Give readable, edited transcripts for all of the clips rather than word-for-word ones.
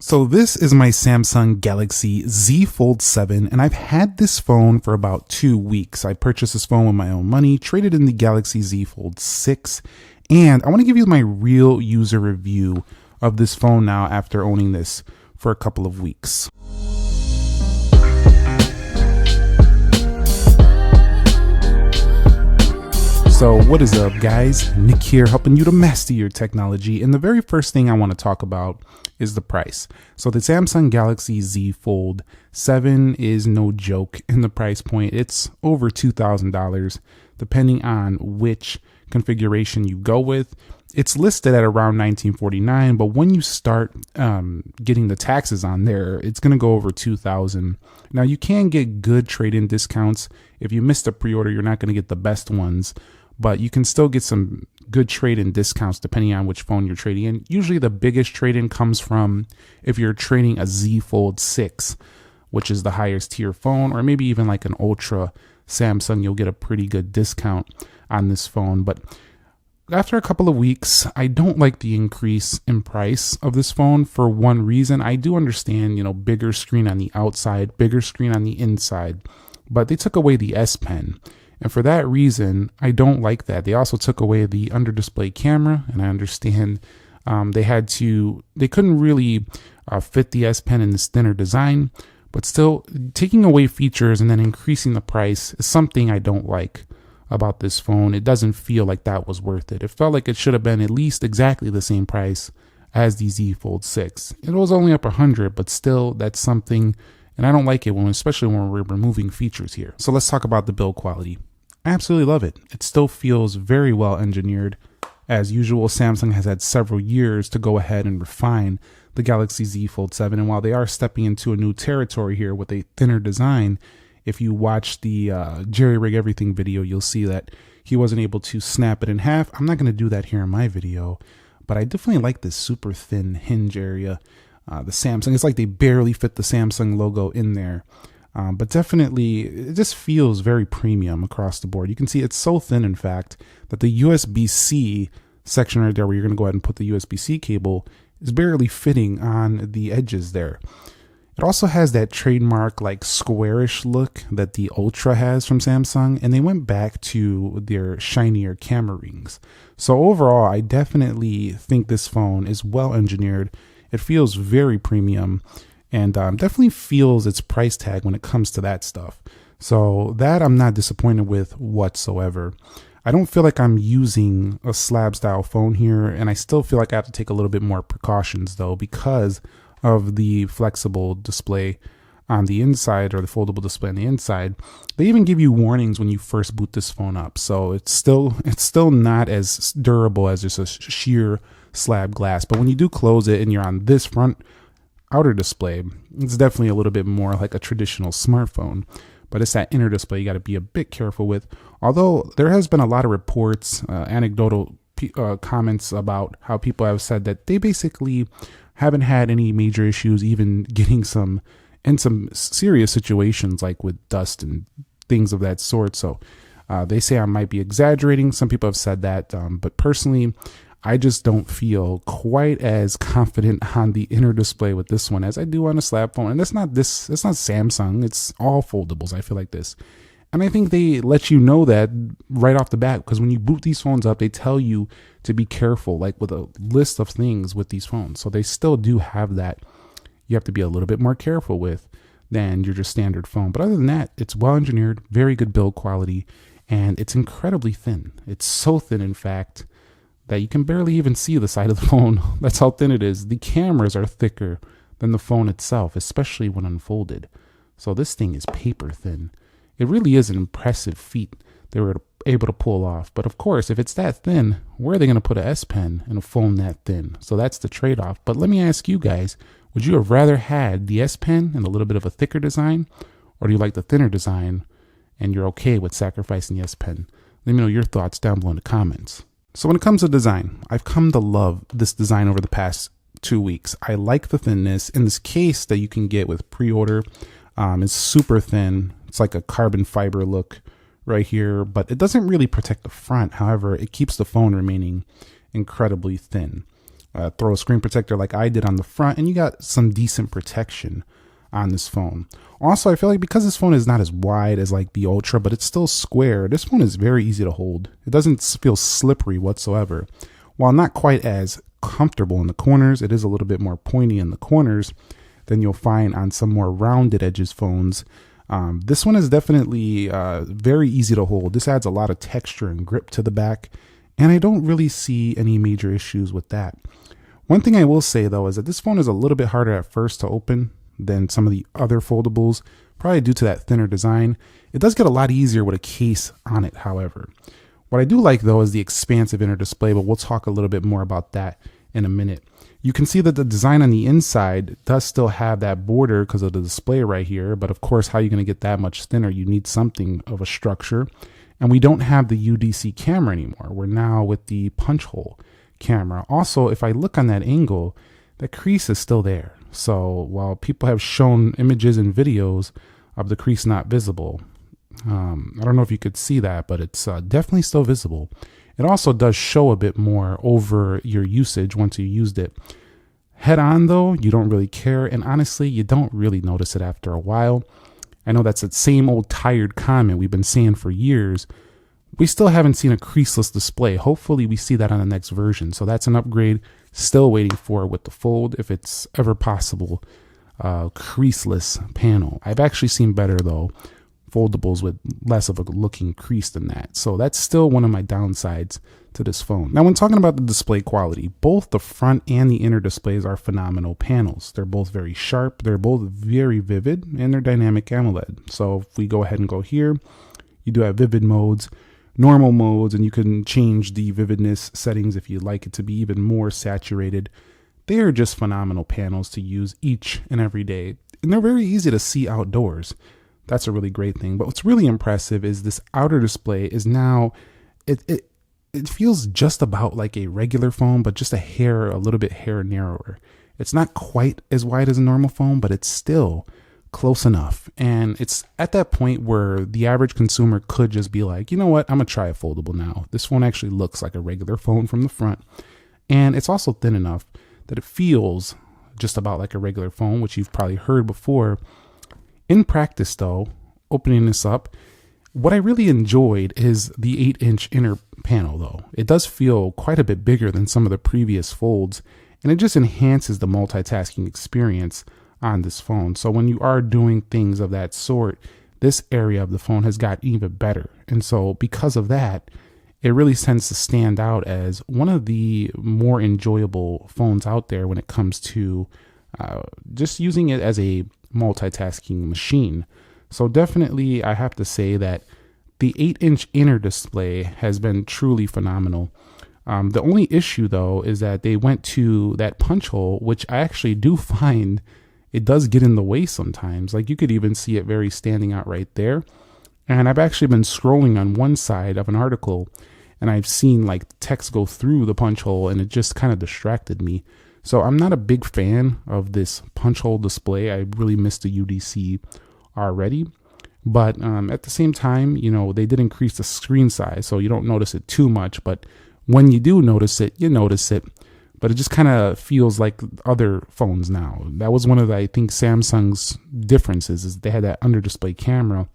So this is my Samsung Galaxy Z Fold 7, and I've had this phone for about 2 weeks. I purchased this phone with my own money, traded in the Galaxy Z Fold 6, and I want to give you my real user review of this phone now after owning this for a couple of weeks. So what is up, guys? Nick here, helping you to master your technology. And the very first thing I want to talk about is the price. So the Samsung Galaxy Z Fold 7 is no joke in the price point. It's over $2,000 depending on which configuration you go with. It's listed at around $1,949, but when you start getting the taxes on there, it's going to go over $2,000. Now you can get good trade-in discounts. If you missed a pre-order, you're not going to get the best ones, but you can still get some good trade-in discounts depending on which phone you're trading in. Usually the biggest trade-in comes from if you're trading a Z Fold 6, which is the highest tier phone, or maybe even like an Ultra Samsung, you'll get a pretty good discount on this phone. But after a couple of weeks, I don't like the increase in price of this phone for one reason. I do understand, bigger screen on the outside, bigger screen on the inside, but they took away the S Pen. And for that reason, I don't like that. They also took away the under display camera, and I understand they couldn't really fit the S Pen in this thinner design, but still taking away features and then increasing the price is something I don't like about this phone. It doesn't feel like that was worth it. It felt like it should have been at least exactly the same price as the Z Fold 6. It was only up 100, but still that's something, and I don't like it especially when we're removing features here. So let's talk about the build quality. I absolutely love it. It still feels very well engineered. As usual, Samsung has had several years to go ahead and refine the Galaxy Z Fold 7, and while they are stepping into a new territory here with a thinner design, if you watch the Jerry Rig Everything video, you'll see that he wasn't able to snap it in half. I'm not going to do that here in my video, but I definitely like this super thin hinge area. The Samsung, it's like they barely fit the Samsung logo in there. But definitely, it just feels very premium across the board. You can see it's so thin, in fact, that the USB-C section right there where you're going to go ahead and put the USB-C cable is barely fitting on the edges there. It also has that trademark like squarish look that the Ultra has from Samsung, and they went back to their shinier camera rings. So overall, I definitely think this phone is well engineered. It feels very premium, and definitely feels its price tag when it comes to that stuff. So that I'm not disappointed with whatsoever. I don't feel like I'm using a slab style phone here, and I still feel like I have to take a little bit more precautions though because of the flexible display on the inside, or the foldable display on the inside. They even give you warnings when you first boot this phone up. So it's still not as durable as just a sheer slab glass. But when you do close it and you're on this front outer display, it's definitely a little bit more like a traditional smartphone, but it's that inner display you got to be a bit careful with. Although there has been a lot of reports, anecdotal comments about how people have said that they basically haven't had any major issues, even getting some serious situations like with dust and things of that sort. So they say I might be exaggerating. Some people have said that, but personally, I just don't feel quite as confident on the inner display with this one as I do on a slab phone. And it's not Samsung, it's all foldables. I feel like this. And I think they let you know that right off the bat, because when you boot these phones up, they tell you to be careful, like with a list of things with these phones. So they still do have that you have to be a little bit more careful with than your just standard phone. But other than that, it's well engineered, very good build quality, and it's incredibly thin. It's so thin, in fact, that you can barely even see the side of the phone. That's how thin it is. The cameras are thicker than the phone itself, especially when unfolded. So this thing is paper thin. It really is an impressive feat they were able to pull off. But of course, if it's that thin, where are they going to put an S Pen in a phone that thin? So that's the trade-off. But let me ask you guys, would you have rather had the S Pen and a little bit of a thicker design, or do you like the thinner design and you're okay with sacrificing the S Pen? Let me know your thoughts down below in the comments. So when it comes to design, I've come to love this design over the past 2 weeks. I like the thinness, and this case that you can get with pre-order is super thin. It's like a carbon fiber look right here, but it doesn't really protect the front. However, it keeps the phone remaining incredibly thin. throw a screen protector like I did on the front, and you got some decent protection on this phone. Also, I feel like because this phone is not as wide as like the Ultra, but it's still square, this phone is very easy to hold. It doesn't feel slippery whatsoever. While not quite as comfortable in the corners, it is a little bit more pointy in the corners than you'll find on some more rounded edges phones. This one is definitely very easy to hold. This adds a lot of texture and grip to the back, and I don't really see any major issues with that. One thing I will say though is that this phone is a little bit harder at first to open than some of the other foldables, probably due to that thinner design. It does get a lot easier with a case on it, however. What I do like though is the expansive inner display, but we'll talk a little bit more about that in a minute. You can see that the design on the inside does still have that border because of the display right here, but of course, how are you going to get that much thinner? You need something of a structure. And we don't have the UDC camera anymore. We're now with the punch hole camera. Also, if I look on that angle, the crease is still there. So while people have shown images and videos of the crease not visible, I don't know if you could see that, but it's definitely still visible. It also does show a bit more over your usage once you used it. Head on though, you don't really care, and honestly, you don't really notice it after a while. I know that's the same old tired comment we've been saying for years. We still haven't seen a creaseless display. Hopefully we see that on the next version. So that's an upgrade. Still waiting for with the Fold, if it's ever possible, creaseless panel. I've actually seen better though, foldables with less of a looking crease than that. So that's still one of my downsides to this phone. Now, when talking about the display quality, both the front and the inner displays are phenomenal panels. They're both very sharp, they're both very vivid, and they're dynamic AMOLED. So if we go ahead and go here, you do have vivid modes, normal modes, and you can change the vividness settings if you'd like it to be even more saturated. They are just phenomenal panels to use each and every day, and they're very easy to see outdoors. That's a really great thing. But what's really impressive is this outer display is now, it feels just about like a regular phone, but just a little bit narrower. It's not quite as wide as a normal phone, but it's still close enough. And it's at that point where the average consumer could just be like, you know what, I'm gonna try a foldable now. This phone actually looks like a regular phone from the front. And it's also thin enough that it feels just about like a regular phone, which you've probably heard before. In practice though, opening this up, what I really enjoyed is the 8-inch inner panel though. It does feel quite a bit bigger than some of the previous folds, and it just enhances the multitasking experience on this phone. So when you are doing things of that sort, this area of the phone has got even better. And so because of that, it really tends to stand out as one of the more enjoyable phones out there when it comes to just using it as a multitasking machine. So definitely I have to say that the 8-inch inner display has been truly phenomenal. The only issue though is that they went to that punch hole, which I actually do find it does get in the way sometimes. Like you could even see it very standing out right there. And I've actually been scrolling on one side of an article and I've seen like text go through the punch hole, and it just kind of distracted me. So I'm not a big fan of this punch hole display. I really miss the UDC already. But at the same time, you know, they did increase the screen size, so you don't notice it too much. But when you do notice it, you notice it. But it just kind of feels like other phones now. That was one of the, I think, Samsung's differences, is they had that under display camera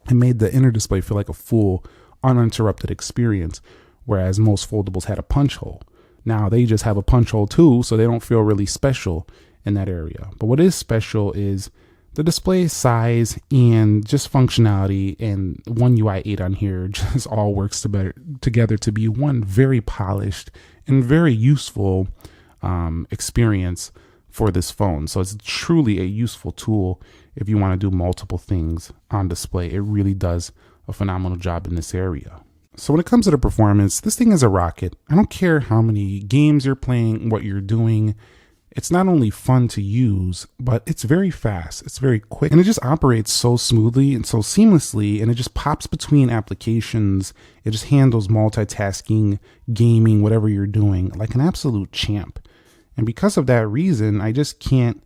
and made the inner display feel like a full uninterrupted experience, whereas most foldables had a punch hole. Now they just have a punch hole too, so they don't feel really special in that area. But what is special is the display size and just functionality, and One UI 8 on here just all works together to be one very polished and very useful experience for this phone. So it's truly a useful tool if you want to do multiple things on display. It really does a phenomenal job in this area. So when it comes to the performance, this thing is a rocket. I don't care how many games you're playing, what you're doing. It's not only fun to use, but it's very fast. It's very quick, and it just operates so smoothly and so seamlessly, and it just pops between applications. It just handles multitasking, gaming, whatever you're doing, like an absolute champ. And because of that reason, I just can't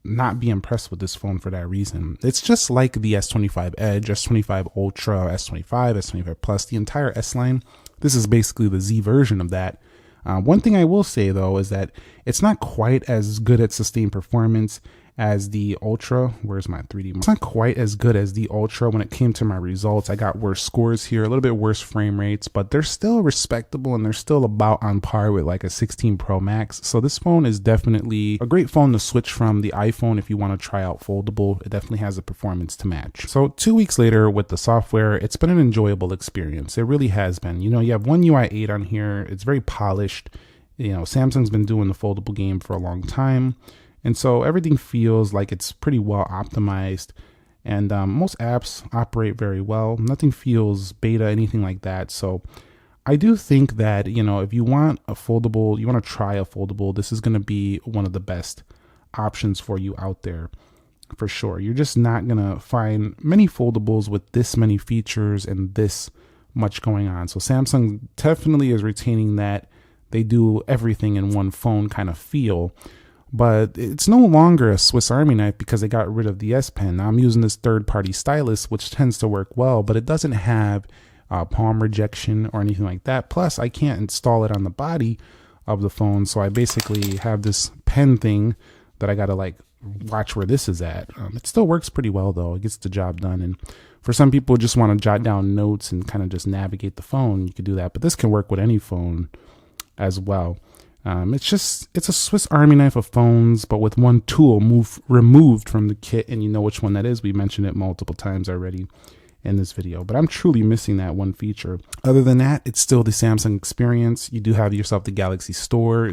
not be impressed with this phone for that reason. It's just like the S25 Edge, S25 Ultra, S25, S25 Plus, the entire S line. This is basically the Z version of that. One thing I will say though is that it's not quite as good at sustained performance as the Ultra. Where's my 3D? It's not quite as good as the Ultra when it came to my results. I got worse scores here, a little bit worse frame rates, but they're still respectable and they're still about on par with like a 16 Pro Max. So this phone is definitely a great phone to switch from the iPhone if you want to try out foldable. It definitely has the performance to match. So 2 weeks later with the software, it's been an enjoyable experience. It really has been. You have One UI 8 on here. It's very polished. Samsung's been doing the foldable game for a long time. And so everything feels like it's pretty well optimized, and most apps operate very well. Nothing feels beta, anything like that. So I do think that, if you want a foldable, you want to try a foldable, this is going to be one of the best options for you out there for sure. You're just not going to find many foldables with this many features and this much going on. So Samsung definitely is retaining that they do everything in one phone kind of feel. But it's no longer a Swiss Army knife because they got rid of the S Pen. Now I'm using this third-party stylus, which tends to work well, but it doesn't have palm rejection or anything like that. Plus, I can't install it on the body of the phone, so I basically have this pen thing that I gotta like watch where this is at. It still works pretty well though. It gets the job done. And for some people who just want to jot down notes and kind of just navigate the phone, you could do that. But this can work with any phone as well. It's a Swiss Army knife of phones, but with one tool removed from the kit, and you know which one that is. We mentioned it multiple times already in this video, but I'm truly missing that one feature. Other than that, it's still the Samsung experience. You do have yourself the Galaxy Store,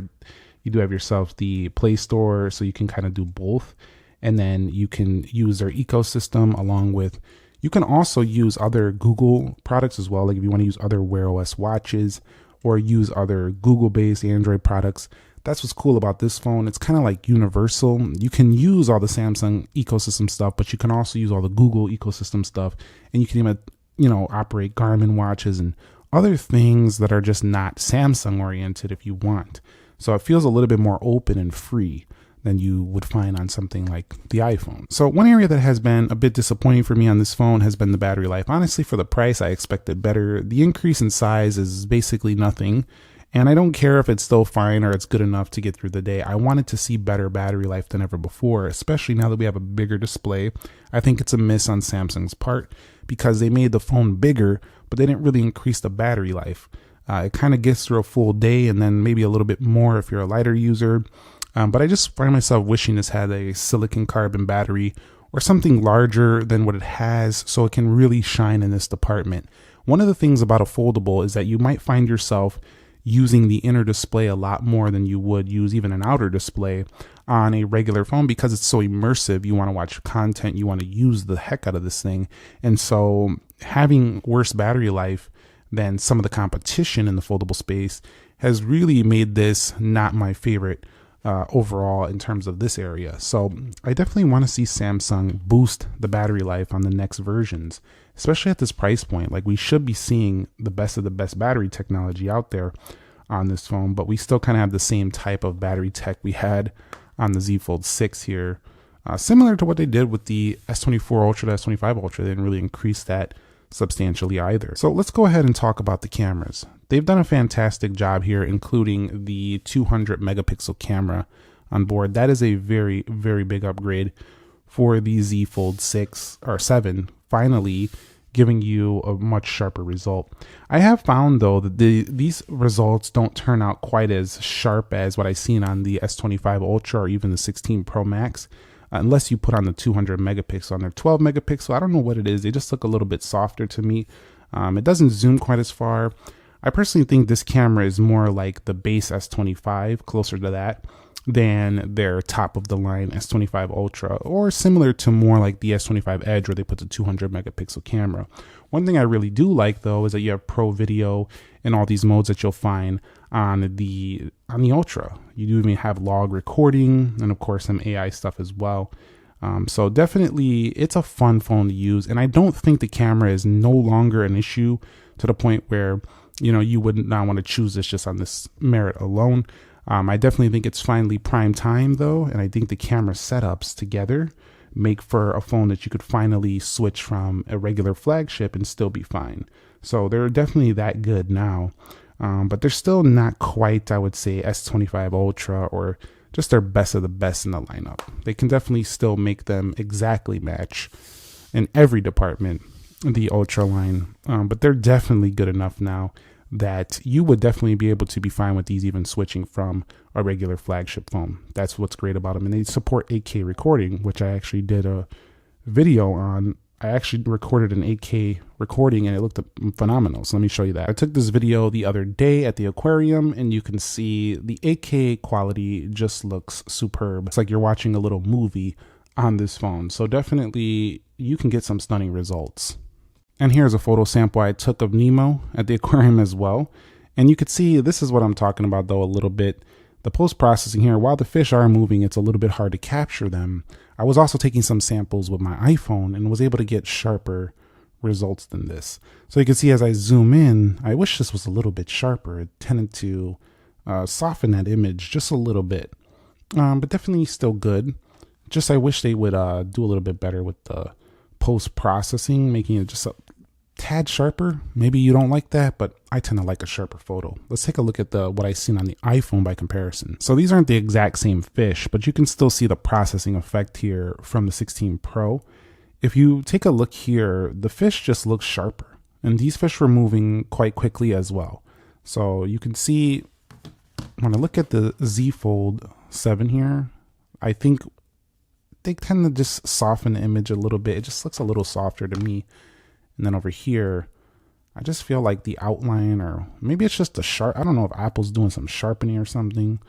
you do have yourself the Play Store, so you can kind of do both, and then you can use their ecosystem along with. You can also use other Google products as well, like if you want to use other Wear OS watches or use other Google-based Android products. That's what's cool about this phone. It's kind of like universal. You can use all the Samsung ecosystem stuff, but you can also use all the Google ecosystem stuff. And you can even, operate Garmin watches and other things that are just not Samsung oriented if you want. So it feels a little bit more open and free than you would find on something like the iPhone. So one area that has been a bit disappointing for me on this phone has been the battery life. Honestly, for the price, I expected better. The increase in size is basically nothing. And I don't care if it's still fine or it's good enough to get through the day. I wanted to see better battery life than ever before, especially now that we have a bigger display. I think it's a miss on Samsung's part because they made the phone bigger, but they didn't really increase the battery life. It kind of gets through a full day and then maybe a little bit more if you're a lighter user. But I just find myself wishing this had a silicon carbon battery or something larger than what it has so it can really shine in this department. One of the things about a foldable is that you might find yourself using the inner display a lot more than you would use even an outer display on a regular phone because it's so immersive. You want to watch content, you want to use the heck out of this thing. And so having worse battery life than some of the competition in the foldable space has really made this not my favorite overall in terms of this area. So I definitely want to see Samsung boost the battery life on the next versions, especially at this price point. Like, we should be seeing the best of the best battery technology out there on this phone, but we still kind of have the same type of battery tech we had on the Z Fold 6 here. Similar to what they did with the S24 Ultra, the S25 Ultra. They didn't really increase that substantially either. So let's go ahead and talk about the cameras. They've done a fantastic job here, including the 200 megapixel camera on board. That is a very, very big upgrade for the Z Fold 6 or 7, finally giving you a much sharper result. I have found though that these results don't turn out quite as sharp as what I've seen on the S25 Ultra or even the 16 Pro Max. Unless you put on the 200 megapixel on their 12 megapixel. I don't know what it is. They just look a little bit softer to me. It doesn't zoom quite as far. I personally think this camera is more like the base S25, closer to that, than their top of the line S25 Ultra, or similar to more like the S25 Edge where they put the 200 megapixel camera. One thing I really do like though is that you have pro video and all these modes that you'll find on the Ultra. You do even have log recording and of course some AI stuff as well. So definitely it's a fun phone to use, and I don't think the camera is no longer an issue to the point where you would not want to choose this just on this merit alone. I definitely think it's finally prime time though, and I think the camera setups together make for a phone that you could finally switch from a regular flagship and still be fine. So they're definitely that good now. but they're still not quite, I would say, S25 Ultra or just their best of the best in the lineup. They can definitely still make them exactly match in every department, the Ultra line, but they're definitely good enough now that you would definitely be able to be fine with these even switching from a regular flagship phone. That's what's great about them. And they support 8K recording, which I actually did a video on. I actually recorded an 8K recording and it looked phenomenal. So let me show you that. I took this video the other day at the aquarium and you can see the 8K quality just looks superb. It's like you're watching a little movie on this phone. So definitely you can get some stunning results. And here's a photo sample I took of Nemo at the aquarium as well. And you could see this is what I'm talking about though a little bit. The post-processing here, while the fish are moving, it's a little bit hard to capture them. I was also taking some samples with my iPhone and was able to get sharper results than this. So you can see as I zoom in, I wish this was a little bit sharper. It tended to soften that image just a little bit, but definitely still good. Just I wish they would do a little bit better with the post-processing, making it just a tad sharper. Maybe you don't like that, but I tend to like a sharper photo. Let's take a look at what I've seen on the iPhone by comparison. So these aren't the exact same fish, but you can still see the processing effect here from the 16 Pro. If you take a look here, the fish just looks sharper, and these fish were moving quite quickly as well. So you can see when I look at the Z Fold 7 here, I think they tend to just soften the image a little bit. It just looks a little softer to me. And then over here, I just feel like the outline, or maybe it's just a sharp, I don't know if Apple's doing some sharpening or something,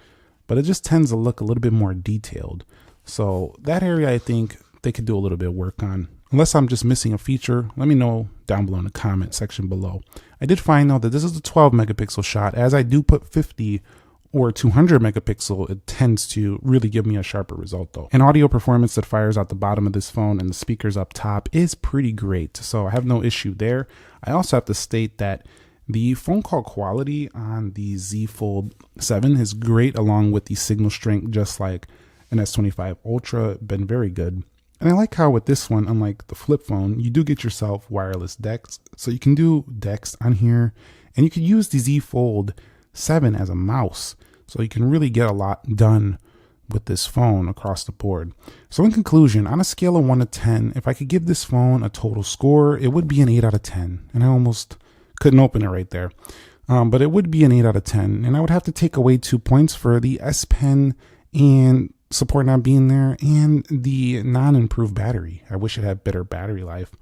but it just tends to look a little bit more detailed. So that area, I think they could do a little bit of work on. Unless I'm just missing a feature, let me know down below in the comment section below. I did find though that this is a 12 megapixel shot. As I do put 50 or 200 megapixel, it tends to really give me a sharper result though. And audio performance that fires out the bottom of this phone and the speakers up top is pretty great. So I have no issue there. I also have to state that the phone call quality on the Z Fold 7 is great, along with the signal strength, just like an S25 Ultra, been very good. And I like how with this one, unlike the flip phone, you do get yourself wireless DeX. So you can do DeX on here, and you can use the Z Fold 7 as a mouse. So you can really get a lot done with this phone across the board. So in conclusion, on a scale of 1 to 10, if I could give this phone a total score, it would be an 8 out of 10. And I almost couldn't open it right there. But it would be an 8 out of 10. And I would have to take away 2 points for the S Pen and support not being there, and the non-improved battery. I wish it had better battery life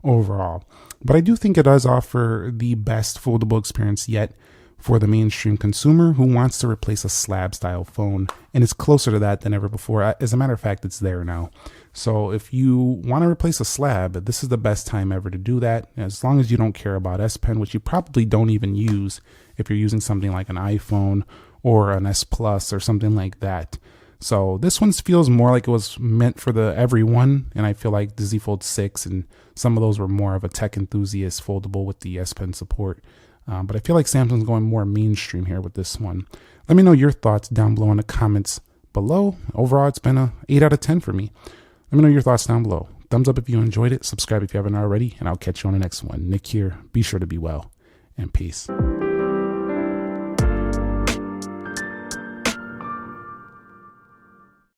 overall. But I do think it does offer the best foldable experience yet for the mainstream consumer who wants to replace a slab style phone, and it's closer to that than ever before. As a matter of fact, it's there now. So if you want to replace a slab, this is the best time ever to do that, as long as you don't care about S Pen, which you probably don't even use if you're using something like an iPhone or an S Plus or something like that. So this one feels more like it was meant for the everyone, and I feel like the Z Fold 6 and some of those were more of a tech enthusiast foldable with the S Pen support. But I feel like Samsung's going more mainstream here with this one. Let me know your thoughts down below in the comments below. Overall, it's been a 8 out of 10 for me. Let me know your thoughts down below. Thumbs up if you enjoyed it. Subscribe if you haven't already. And I'll catch you on the next one. Nick here. Be sure to be well. And peace.